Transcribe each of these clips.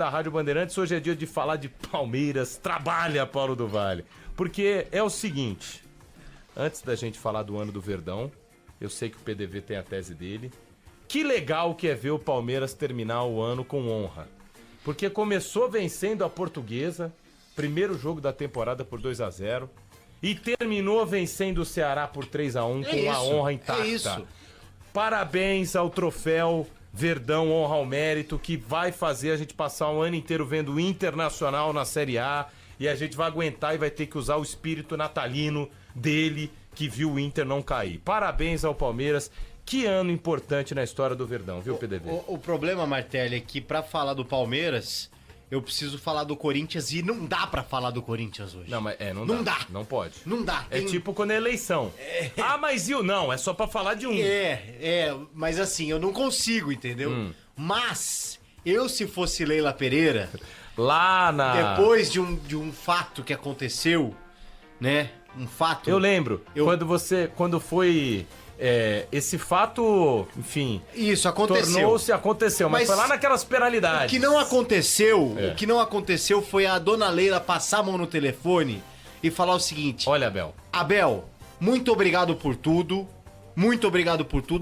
da Rádio Bandeirantes. Hoje é dia de falar de Palmeiras. Trabalha, Paulo do Vale. Porque é o seguinte, antes da gente falar do ano do Verdão, eu sei que o PDV tem a tese dele. Que legal que é ver o Palmeiras terminar o ano com honra. Porque começou vencendo a Portuguesa, primeiro jogo da temporada por 2-0, e terminou vencendo o Ceará por 3-1 com a honra intacta. É isso. Parabéns ao troféu Verdão Honra ao Mérito, que vai fazer a gente passar um ano inteiro vendo o Internacional na Série A, e a gente vai aguentar e vai ter que usar o espírito natalino dele, que viu o Inter não cair. Parabéns ao Palmeiras. Que ano importante na história do Verdão, viu, PDV? O problema, Martelli, é que pra falar do Palmeiras, eu preciso falar do Corinthians e não dá pra falar do Corinthians hoje. Não, mas Não dá. Não pode. Não dá. É tipo quando é eleição. Ah, mas e o não? É só pra falar de um. Mas assim, eu não consigo, entendeu? Mas, se fosse Leila Pereira, Lá na... depois de um fato que aconteceu, né? Um fato... Eu lembro, quando foi... esse fato, enfim... Isso, aconteceu. Aconteceu, mas foi lá naquelas penalidades. O que não aconteceu foi a dona Leila passar a mão no telefone e falar o seguinte: Olha, Abel. Abel, muito obrigado por tudo,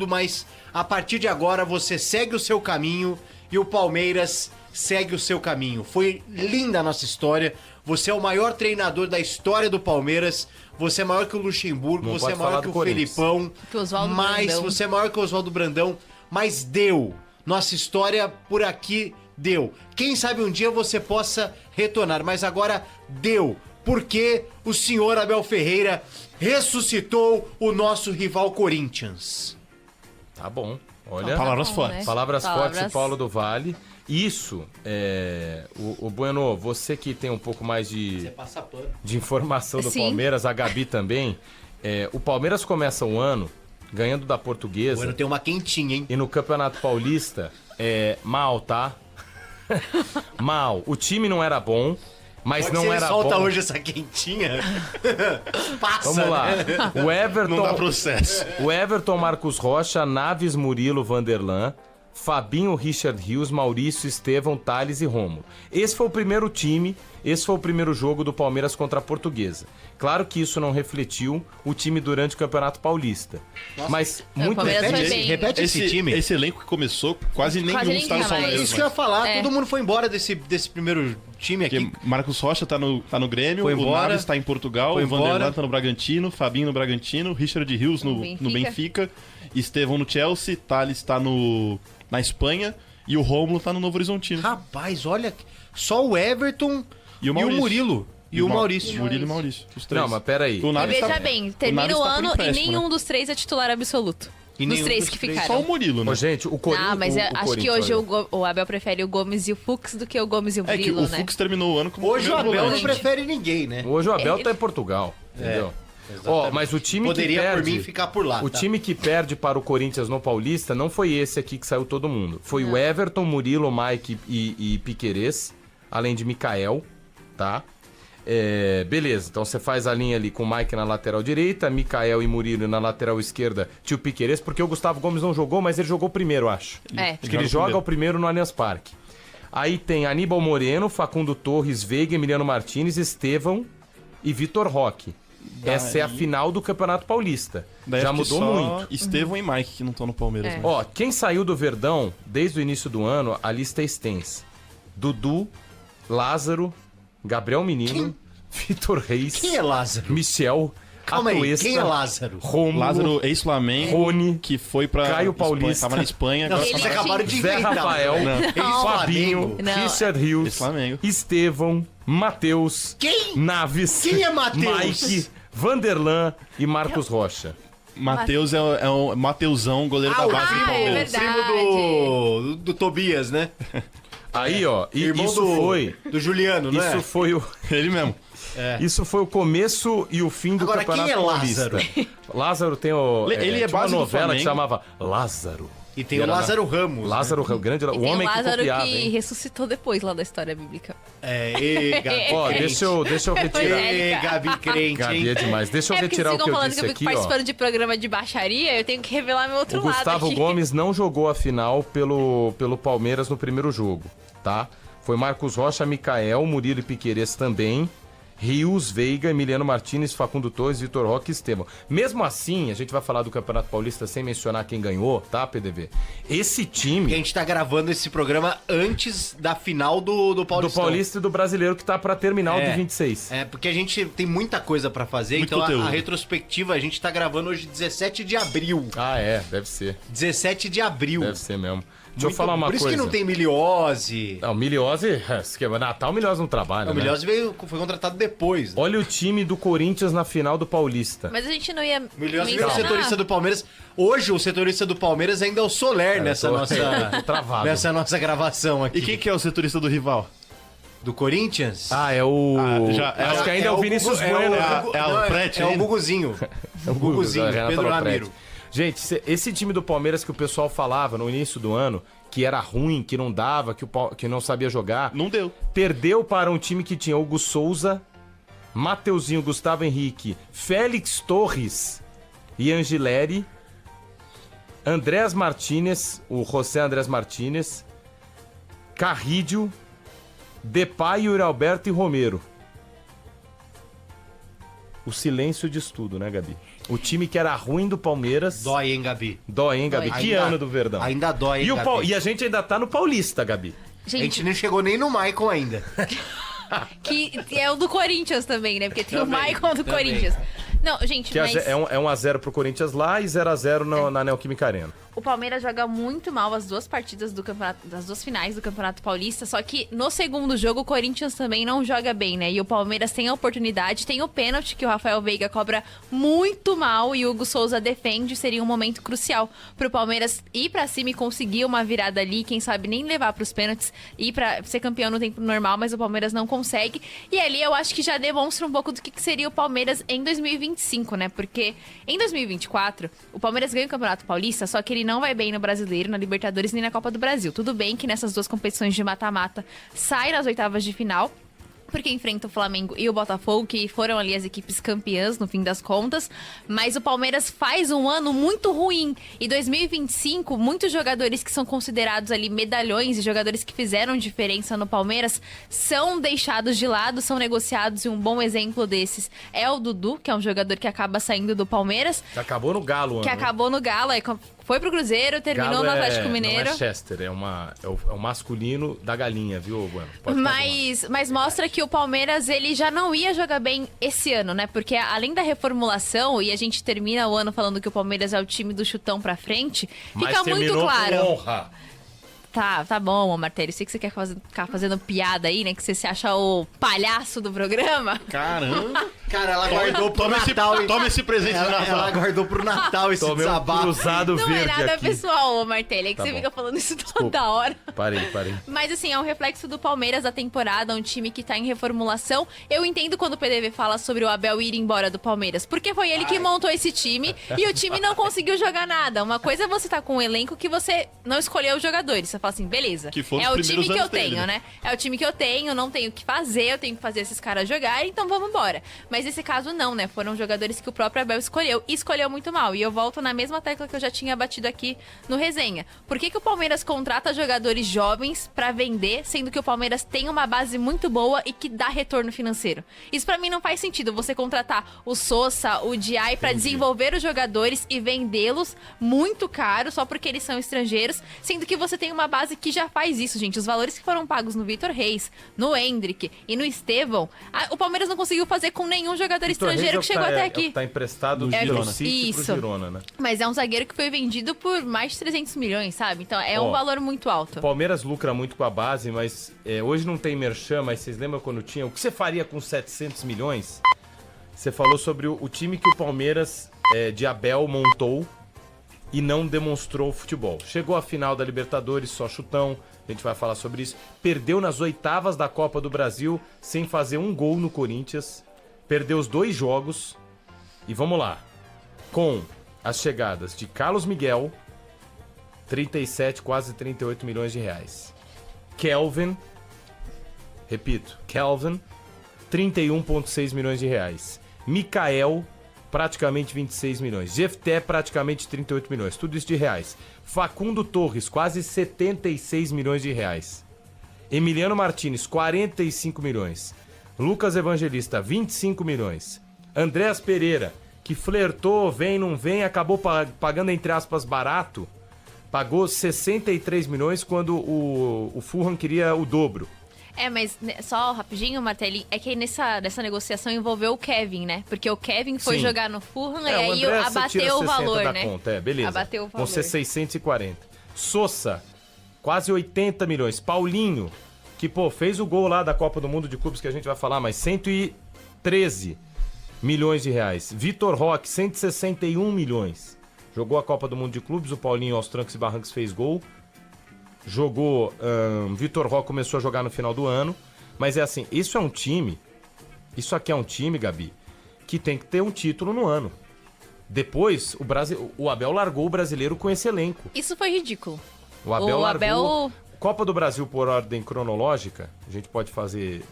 mas a partir de agora você segue o seu caminho e o Palmeiras segue o seu caminho. Foi linda a nossa história, você é o maior treinador da história do Palmeiras, você é maior que o Luxemburgo, Não você pode é maior falar que do o Corinthians. Felipão, Que o Oswaldo mas Brandão. você é maior que o Oswaldo Brandão, mas deu. Nossa história por aqui deu. Quem sabe um dia você possa retornar, mas agora deu. Porque o senhor Abel Ferreira ressuscitou o nosso rival Corinthians. Tá bom. Olha, Palavras bom, fortes. né? palavras fortes de Palavras- Paulo do Vale. Isso, o Bueno, você que tem um pouco mais Passa pano. de informação do Sim. Palmeiras, a Gabi também. O Palmeiras começa o ano ganhando da Portuguesa. Bueno, tem uma quentinha, hein? E no Campeonato Paulista, mal, tá? Mal. O time não era bom, mas Pode não ser, era solta bom. hoje essa quentinha. Passa, Vamos lá. né? O Everton, Não dá processo. o Everton, Marcos Rocha, Naves, Murilo, Vanderlan, Fabinho, Richard Rios, Maurício, Estevão, Thales e Romulo. Esse foi o primeiro time, esse foi o primeiro jogo do Palmeiras contra a Portuguesa. Claro que isso não refletiu o time durante o Campeonato Paulista. Mas muito Palmeiras foi bem. Repete esse time. Esse elenco que começou, quase nenhum ninguém está no mais. Palmeiras. Isso que eu ia falar, É. todo mundo foi embora desse primeiro time aqui. Porque Marcos Rocha tá no Grêmio, Foi o embora. Naves tá em Portugal, Foi o Vanderlan embora. tá no Bragantino, Fabinho no Bragantino, Richard Rios no Benfica, Estevão no Chelsea, Thales tá na Espanha e o Rômulo tá no Novo Horizontino. Rapaz, olha, só o Everton E o e o Maurício. Murilo. E o Maurício. Murilo e Maurício, os três. Não, mas peraí. O E Naves veja tá- bem, o termina Naves o tá por ano e empréstimo, nenhum né? dos três é titular absoluto. E Dos nenhum três dos que três. ficaram. Só o Murilo, né? Ô, gente, o Corinthians. Ah, mas o acho que Corinthians, hoje olha. o Abel prefere o Gomes e o Fux do que o Gomes e o É que Brilo, o né? Fux terminou o ano como Hoje o primeiro Abel não volante. prefere ninguém, né? Hoje o Abel tá em Portugal, entendeu? Ó, mas o time Poderia, que perde... por mim, ficar por lá. O tá? time que perde para o Corinthians no Paulista não foi esse aqui que saiu todo mundo. Foi o Everton, Murilo, Mike e Piquerez, além de Mikael, tá? Beleza, então você faz a linha ali com o Mike na lateral direita, Mikael e Murilo na lateral esquerda, tio Piquerez, porque o Gustavo Gomes não jogou, mas ele jogou primeiro, acho. É. Acho que ele joga o primeiro no Allianz Parque. Aí tem Aníbal Moreno, Facundo Torres, Veiga, Emiliano Martínez, Estevão e Vitor Roque. Essa é a final do Campeonato Paulista. Daí Já acho que mudou só muito. Estevão e Mike que não estão no Palmeiras. É. né? Ó, quem saiu do Verdão desde o início do ano, a lista é extensa. Dudu, Lázaro, Gabriel Menino, Vitor Reis, Quem é Lázaro? Michel, Calma aí, Atuesta, quem é Lázaro? Rômulo, Lázaro, ex-Flamengo, Rony, que foi pra Caio Espanha, Paulista. tava na Espanha, Não, agora vocês tá na- acabaram de Zé inventar. Rafael, velho. Fabinho, Não. Richard Rios, Ex-Flamengo. Estevão, Matheus, Quem? Naves, Quem é Matheus? Mike, Vanderlan e Marcos Rocha. Matheus é o Mateusão, goleiro da base do é Palmeiras. verdade. Primo do Tobias, né? Aí, ó, e Irmão isso do, foi... do Juliano, não Isso é? foi o... Ele mesmo. Isso foi o começo e o fim do Agora, Campeonato quem é Paulista. Lázaro? Lázaro tem o... Ele é tinha base uma do novela que Flamengo. chamava Lázaro. E tem E o era Lázaro Ramos. Lázaro, o grande... E O tem o homem que Lázaro copiava, que hein? ressuscitou depois lá da história bíblica. Né? É, Gabi. Ó, deixa eu retirar... Ê, Gabi crente, Gabi é hein? demais. Deixa eu É porque retirar o vocês que ficam eu falando disse que eu fico aqui, ó. participando de programa de baixaria, eu tenho que revelar meu outro O lado Gustavo aqui. Gomes não jogou a final pelo Palmeiras no primeiro jogo, tá? Foi Marcos Rocha, Micael, Murilo e Piquerez também. Rios, Veiga, Emiliano Martínez, Facundo Torres, Vitor Roque e Estevam. Mesmo assim, a gente vai falar do Campeonato Paulista sem mencionar quem ganhou, tá, PDV? Esse time... Porque a gente tá gravando esse programa antes da final do Paulistão. Do Paulista e do Brasileiro, que tá pra terminar o de 26. Porque a gente tem muita coisa pra fazer, Muito então conteúdo. a retrospectiva a gente tá gravando hoje 17 de abril. Ah, é, deve ser. 17 de abril. Deve ser mesmo. Deixa eu falar uma Por coisa. isso que não tem miliose. Não, Miliose, Natal, Miliose não trabalha, O né? miliose foi contratado depois. Né? Olha o time do Corinthians na final do Paulista. Mas a gente não ia O miliose veio o mencionar. setorista do Palmeiras. Hoje o setorista do Palmeiras ainda é o Soler nessa tô nossa travado. nessa nossa gravação aqui. E quem que é o setorista do rival? Do Corinthians? Ah, é o... Acho que ainda é o Vinícius Bueno. Não, Prete é o ainda? Guguzinho. É o Guguzinho, Renato Pedro Lopretti. Ramiro. Gente, esse time do Palmeiras que o pessoal falava no início do ano, que era ruim, que não dava, que não sabia jogar, Não deu. perdeu para um time que tinha Hugo Souza, Mateuzinho, Gustavo Henrique, Félix Torres e Angileri, Andrés Martínez, o José Andrés Martínez, Carrídio, Depay, Yuri Alberto e Romero. O silêncio diz tudo, né, Gabi? O time que era ruim do Palmeiras... Dói, hein, Gabi? Dói, hein, Gabi? Dói. Que Ainda- ano do Verdão. Ainda dói, hein, Gabi? E a gente ainda tá no Paulista, Gabi. A gente Gente, nem chegou nem no Maicon ainda. que é o do Corinthians também, né? Porque tem Também, o Maicon do também. Corinthians. Não, gente, Que mas... é 1x0 pro Corinthians lá e 0x0 na Neoquímica Arena. O Palmeiras joga muito mal as duas partidas do campeonato, das duas finais do Campeonato Paulista, só que no segundo jogo o Corinthians também não joga bem, né? E o Palmeiras tem a oportunidade, tem o pênalti que o Rafael Veiga cobra muito mal e o Hugo Souza defende, seria um momento crucial pro Palmeiras ir pra cima e conseguir uma virada ali, quem sabe nem levar pros pênaltis, ir pra ser campeão no tempo normal, mas o Palmeiras não consegue. E ali eu acho que já demonstra um pouco do que seria o Palmeiras em 2025, né? Porque em 2024, o Palmeiras ganha o Campeonato Paulista, só que ele não vai bem no Brasileiro, na Libertadores nem na Copa do Brasil. Tudo bem que nessas duas competições de mata-mata sai nas oitavas de final, porque enfrenta o Flamengo e o Botafogo, que foram ali as equipes campeãs no fim das contas, mas o Palmeiras faz um ano muito ruim. E 2025, muitos jogadores que são considerados ali medalhões e jogadores que fizeram diferença no Palmeiras são deixados de lado, são negociados, e um bom exemplo desses é o Dudu, que é um jogador que acaba saindo do Palmeiras, Que acabou no Galo, que acabou no Galo, aí foi pro Cruzeiro, terminou Galo no Atlético Mineiro. Não é Chester, é o masculino da galinha, viu, Bueno? Pode ficar Mas mostra que o Palmeiras, ele já não ia jogar bem esse ano, né? Porque além da reformulação, e a gente termina o ano falando que o Palmeiras é o time do chutão pra frente, Mas fica muito terminou claro. com honra. Tá bom, Martelli. Sei que você quer ficar fazendo piada aí, né? Que você se acha o palhaço do programa. Caramba. Cara, ela guardou pro Natal. Toma esse presente de Ela Natal. guardou pro Natal esse Tomei um desabafo. cruzado Não verde é nada aqui. pessoal, ô Martelli. É que Tá você bom. fica falando isso toda hora. Parei. Mas assim, é um reflexo do Palmeiras da temporada, um time que tá em reformulação. Eu entendo quando o PDV fala sobre o Abel ir embora do Palmeiras, porque foi ele que montou esse time e o time não conseguiu jogar nada. Uma coisa é você tá com um elenco que você não escolheu os jogadores. Você fala assim, beleza, Que foram é os o time primeiros que eu anos dele, tenho, né? né? É o time que eu tenho, não tenho o que fazer, eu tenho que fazer esses caras jogarem, então vamos embora. Mas nesse caso não, né? Foram jogadores que o próprio Abel escolheu e escolheu muito mal. E eu volto na mesma tecla que eu já tinha batido aqui no resenha. Por que o Palmeiras contrata jogadores jovens pra vender, sendo que o Palmeiras tem uma base muito boa e que dá retorno financeiro? Isso pra mim não faz sentido, você contratar o Sosa, o Diay pra desenvolver os jogadores e vendê-los muito caro só porque eles são estrangeiros, sendo que você tem uma base que já faz isso, gente. Os valores que foram pagos no Vitor Reis, no Hendrick e no Estevão, o Palmeiras não conseguiu fazer com nenhum jogador Vitor estrangeiro Reis que chegou até aqui. Tá emprestado do É, Girona. City isso. pro Girona, né? Mas é um zagueiro que foi vendido por mais de 300 milhões, sabe? Então é um Ó, valor muito alto. O Palmeiras lucra muito com a base, mas hoje não tem merchan, mas vocês lembram quando tinha? O que você faria com 700 milhões? Você falou sobre o time que o Palmeiras de Abel montou e não demonstrou futebol. Chegou à final da Libertadores, só chutão, a gente vai falar sobre isso. Perdeu nas oitavas da Copa do Brasil sem fazer um gol no Corinthians. Perdeu os 2 jogos. E vamos lá. Com as chegadas de Carlos Miguel, 37, quase 38 milhões de reais. Kelvin, repito, Kelvin, 31,6 milhões de reais. Micael, praticamente 26 milhões. Jefté, praticamente 38 milhões. Tudo isso de reais. Facundo Torres, quase 76 milhões de reais. Emiliano Martinez, 45 milhões. Lucas Evangelista, 25 milhões. Andréas Pereira, que flertou, vem, não vem, acabou pagando, entre aspas, barato. Pagou 63 milhões quando o Fulham queria o dobro. Mas só rapidinho, Martelli, é que nessa negociação envolveu o Kevin, né? Porque o Kevin foi jogar no Fulham e aí abateu o valor, né? Conta, beleza. Abateu o valor. Vão ser 640. Sosa, quase 80 milhões. Paulinho, que, fez o gol lá da Copa do Mundo de Clubes que a gente vai falar, mas 113 milhões de reais. Vitor Roque, 161 milhões. Jogou a Copa do Mundo de Clubes, o Paulinho aos trancos e barrancos fez gol. Jogou, Vitor Roque começou a jogar no final do ano. Mas é assim, isso aqui é um time, Gabi, que tem que ter um título no ano. Depois, o Abel largou o brasileiro com esse elenco. Isso foi ridículo. O Abel largou... Copa do Brasil por ordem cronológica, a gente pode fazer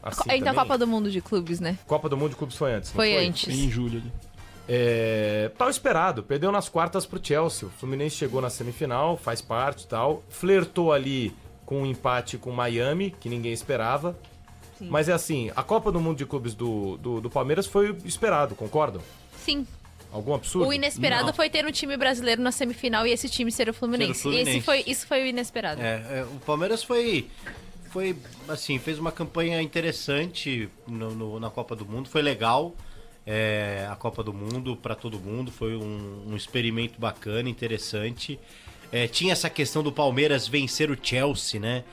assim então também. Copa do Mundo de Clubes, né? Copa do Mundo de Clubes foi antes, não foi? Antes. Foi em julho ali. Tal esperado, perdeu nas quartas pro Chelsea. O Fluminense chegou na semifinal, faz parte e tal. Flertou ali com um empate com o Miami, que ninguém esperava. Sim. Mas é assim, a Copa do Mundo de Clubes do Palmeiras foi esperado, concordam? Sim. Algum absurdo? O inesperado foi ter um time brasileiro na semifinal e esse time ser o Fluminense. Isso foi o inesperado. O Palmeiras foi assim, fez uma campanha interessante na Copa do Mundo, foi legal. A Copa do Mundo para todo mundo, foi um experimento bacana, interessante. Tinha essa questão do Palmeiras vencer o Chelsea, né?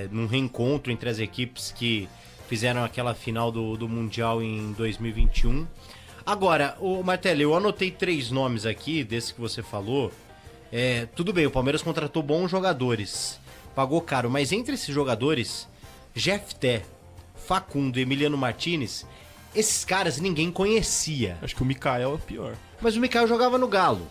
Num reencontro entre as equipes que fizeram aquela final do Mundial em 2021. Agora, Martelli, eu anotei 3 nomes aqui, desse que você falou. Tudo bem, o Palmeiras contratou bons jogadores, pagou caro, mas entre esses jogadores, Jefté, Facundo e Emiliano Martinez, esses caras ninguém conhecia. Acho que o Mikael é o pior. Mas o Mikael jogava no Galo.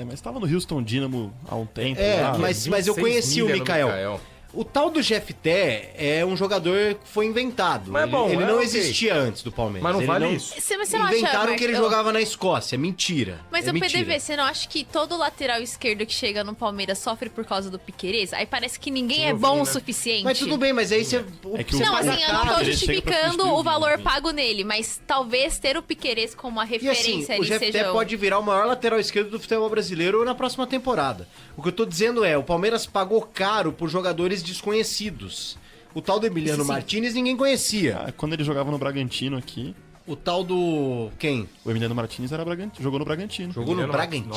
Mas tava no Houston Dynamo há um tempo. Mas eu conheci o Mikael. O tal do Jefté é um jogador que foi inventado. Mas ele não existia antes do Palmeiras. Mas não vale isso. Você não Inventaram acha, que ele jogava na Escócia. Mentira. Mas é o mentira. PDV, você não acha que todo lateral esquerdo que chega no Palmeiras sofre por causa do Piquerez? Aí parece que ninguém é bom o suficiente. Mas tudo bem, mas aí você... Não, assim, eu não tô Ele justificando o valor pago nele, mas talvez ter o Piquerez como uma referência e assim, ali o Jefté seja... pode virar o maior lateral esquerdo do futebol brasileiro na próxima temporada. O que eu tô dizendo o Palmeiras pagou caro por jogadores desconhecidos. O tal do Emiliano Martinez ninguém conhecia. Quando ele jogava no Bragantino aqui... O tal do... Quem? O Emiliano Martinez jogou no Bragantino. Jogou no Bragantino?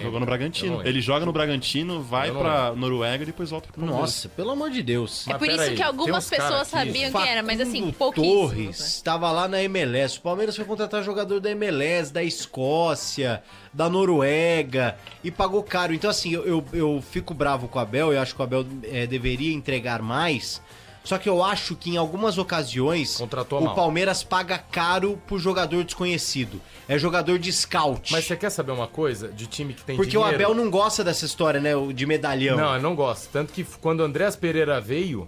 Jogou no Bragantino. Ele joga no Bragantino, vai pra Noruega e depois volta pro Palmeiras. Nossa, pelo amor de Deus. É por isso que algumas pessoas sabiam quem era, mas assim, pouquíssimos. Torres estava lá na MLS. O Palmeiras foi contratar jogador da MLS, da Escócia, da Noruega e pagou caro. Então assim, eu fico bravo com o Abel, eu acho que o Abel deveria entregar mais. Só que eu acho que em algumas ocasiões o Palmeiras paga caro por jogador desconhecido. É jogador de scout. Mas você quer saber uma coisa? De time que tem Porque dinheiro... o Abel não gosta dessa história, né? De medalhão. Não, ele não gosta. Tanto que quando o Andréas Pereira veio...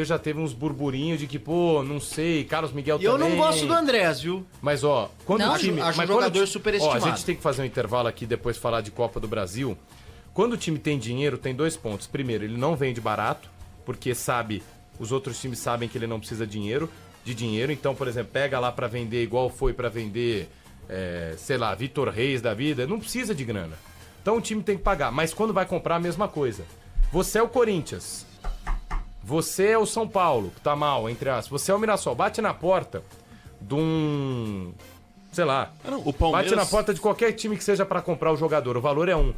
já teve uns burburinhos de que, não sei, Carlos Miguel também... Eu não gosto do Andréas, viu? Mas, quando o time... Acho um jogador superestimado. A gente tem que fazer um intervalo aqui, depois falar de Copa do Brasil. Quando o time tem dinheiro, tem 2 pontos. Primeiro, ele não vende barato. Porque os outros times sabem que ele não precisa de dinheiro. Então, por exemplo, pega lá pra vender igual foi pra vender, sei lá, Vitor Reis da vida, não precisa de grana. Então o time tem que pagar, mas quando vai comprar a mesma coisa. Você é o Corinthians, você é o São Paulo, que tá mal, entre aspas, você é o Mirassol, bate na porta de um, sei lá, o Palmeiras... bate na porta de qualquer time que seja pra comprar o jogador, o valor é 1.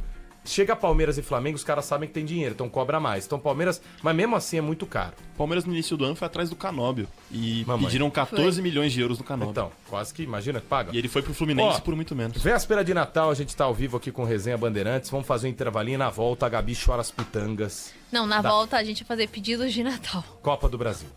Chega Palmeiras e Flamengo, os caras sabem que tem dinheiro, então cobra mais. Então Palmeiras, mas mesmo assim é muito caro. Palmeiras no início do ano foi atrás do Canóbio e pediram 14 milhões de euros no Canóbio. Então, quase que, imagina que paga. E ele foi pro Fluminense por muito menos. Véspera de Natal, a gente tá ao vivo aqui com Resenha Bandeirantes, vamos fazer um intervalinho, na volta a Gabi chora as pitangas. Não, na volta a gente vai fazer pedidos de Natal. Copa do Brasil.